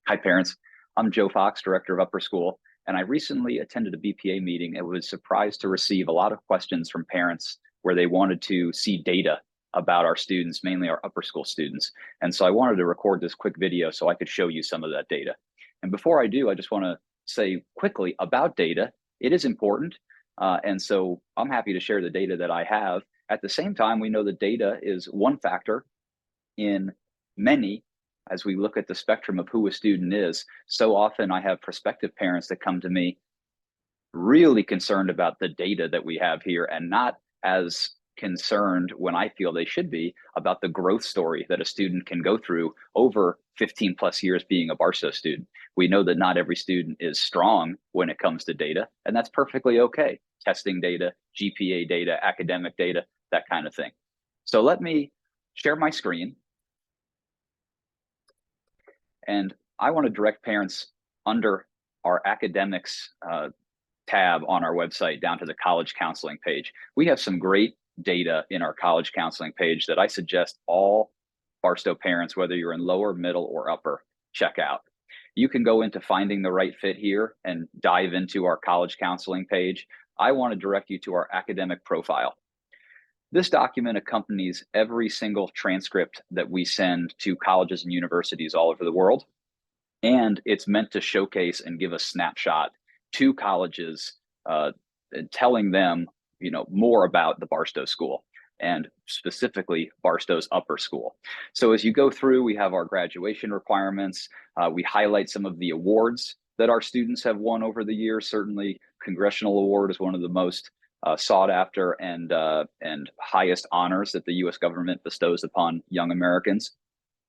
Hi, parents. I'm Joe Fox, Director of Upper School, and I recently attended a BPA meeting and was surprised to receive a lot of questions from parents where they wanted to see data about our students, mainly our upper school students. And so I wanted to record this quick video so I could show you some of that data. And before I do, I just want to say quickly about data. It is important. And so I'm happy to share the data that I have. At the same time, we know that data is one factor in many as we look at the spectrum of who a student is. So often I have prospective parents that come to me really concerned about the data that we have here and not as concerned when I feel they should be about the growth story that a student can go through over 15 plus years being a Barstow student. We know that not every student is strong when it comes to data, and that's perfectly okay. Testing data, GPA data, academic data, that kind of thing. So let me share my screen. And I want to direct parents under our academics tab on our website down to the college counseling page. We have some great data in our college counseling page that I suggest all Barstow parents, whether you're in lower, middle, or upper, check out. You can go into finding the right fit here and dive into our college counseling page. I want to direct you to our academic profile. This document accompanies every single transcript that we send to colleges and universities all over the world. And it's meant to showcase and give a snapshot to colleges, telling them, more about the Barstow School and specifically Barstow's upper school. So as you go through, we have our graduation requirements. We highlight some of the awards that our students have won over the years. Certainly, Congressional Award is one of the most sought after and highest honors that the U.S. government bestows upon young Americans.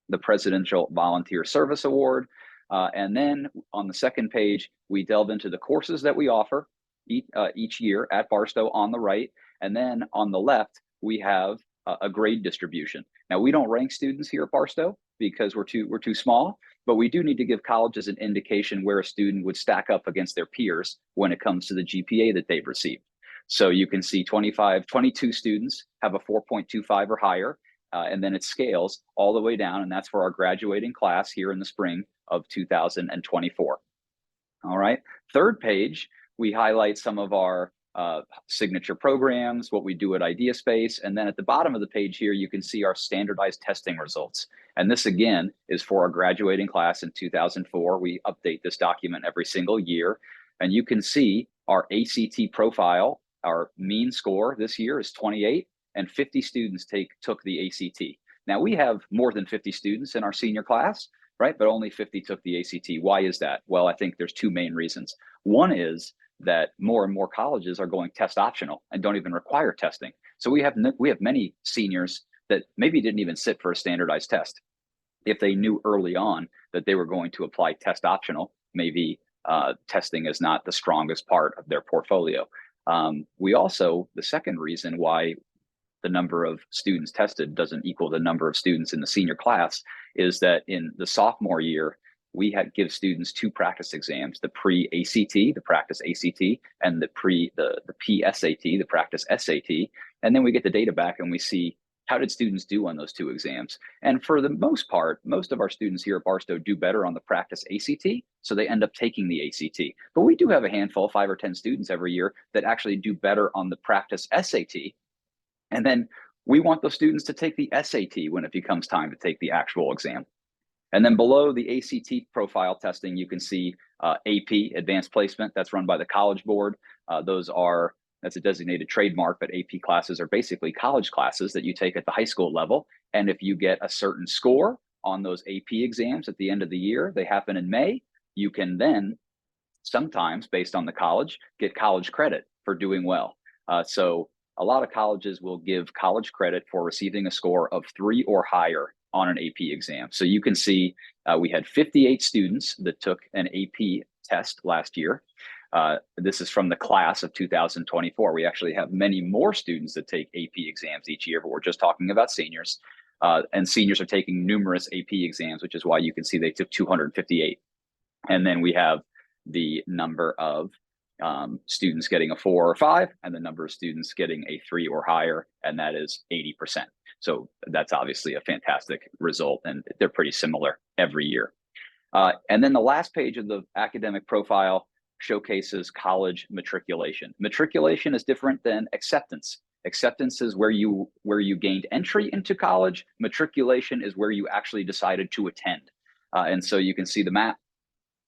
The Presidential Volunteer Service Award. And then on the second page, we delve into the courses that we offer each year at Barstow on the right. And then on the left, we have a grade distribution. Now, we don't rank students here at Barstow because we're too small, but we do need to give colleges an indication where a student would stack up against their peers when it comes to the GPA that they've received. So you can see 22 students have a 4.25 or higher, and then it scales all the way down, and that's for our graduating class here in the spring of 2024. All right, third page, we highlight some of our signature programs, what we do at IdeaSpace, and then at the bottom of the page here, you can see our standardized testing results. And this again is for our graduating class in 2004. We update this document every single year, and you can see our ACT profile. Our mean score this year is 28, and 50 students took the ACT. Now, we have more than 50 students in our senior class, right? But only 50 took the ACT. Why is that? Well, I think there's two main reasons. One is that more and more colleges are going test optional and don't even require testing. So we have many seniors that maybe didn't even sit for a standardized test. If they knew early on that they were going to apply test optional, maybe testing is not the strongest part of their portfolio. The second reason why the number of students tested doesn't equal the number of students in the senior class is that in the sophomore year, we give students two practice exams, the pre-ACT, the practice ACT, and the PSAT, the practice SAT. And then we get the data back and we see how did students do on those two exams. And for the most part, most of our students here at Barstow do better on the practice ACT, so they end up taking the ACT. But we do have a handful, 5 or 10 students every year that actually do better on the practice SAT. And then we want those students to take the SAT when it becomes time to take the actual exam. And then below the ACT profile testing, you can see AP, Advanced Placement. That's run by the College Board. That's a designated trademark, but AP classes are basically college classes that you take at the high school level. And if you get a certain score on those AP exams at the end of the year, they happen in May, you can then sometimes, based on the college, get college credit for doing well. So a lot of colleges will give college credit for receiving a score of 3 or higher on an AP exam. So you can see we had 58 students that took an AP test last year. This is from the class of 2024. We actually have many more students that take AP exams each year, but we're just talking about seniors. And seniors are taking numerous AP exams, which is why you can see they took 258. And then we have the number of students getting a 4 or 5, and the number of students getting a 3 or higher, and that is 80%. So that's obviously a fantastic result, and they're pretty similar every year. And then the last page of the academic profile showcases college matriculation. Matriculation is different than acceptance. Acceptance is where you gained entry into college. Matriculation is where you actually decided to attend. And so you can see the map,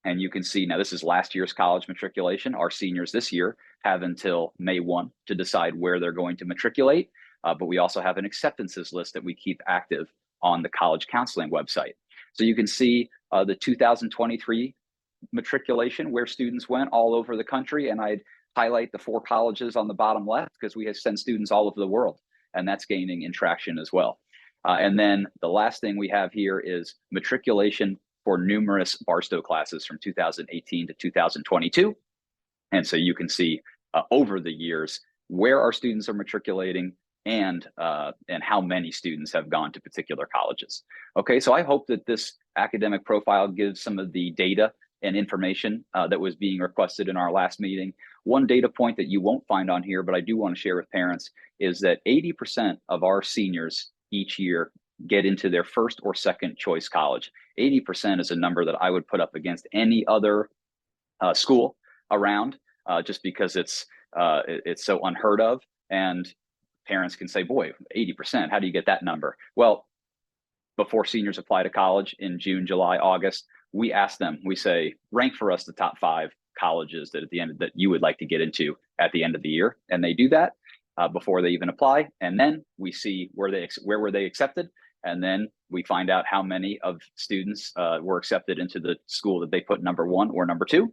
and you can see now this is last year's college matriculation. Our seniors this year have until May 1 to decide where they're going to matriculate. But we also have an acceptances list that we keep active on the college counseling website. So you can see the 2023 matriculation where students went all over the country. And I'd highlight the 4 colleges on the bottom left because we have sent students all over the world, and that's gaining traction as well. And then the last thing we have here is matriculation for numerous Barstow classes from 2018 to 2022. And so you can see over the years where our students are matriculating and how many students have gone to particular colleges. Okay, so I hope that this academic profile gives some of the data and information that was being requested in our last meeting. One data point that you won't find on here, but I do want to share with parents, is that 80% of our seniors each year get into their first or second choice college. 80% is a number that I would put up against any other school around, just because it's so unheard of. And parents can say, boy, 80%, how do you get that number? Well, before seniors apply to college in June, July, August, we ask them, we say, rank for us the top 5 colleges that at the end that you would like to get into at the end of the year. And they do that before they even apply. And then we see where were they accepted. And then we find out how many of students were accepted into the school that they put number 1 or number 2.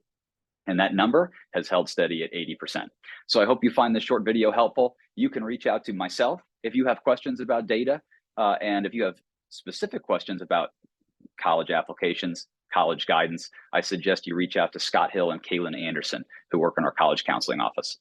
And that number has held steady at 80%. So I hope you find this short video helpful. You can reach out to myself if you have questions about data, and if you have specific questions about college applications, college guidance, I suggest you reach out to Scott Hill and Kaylin Anderson, who work in our college counseling office.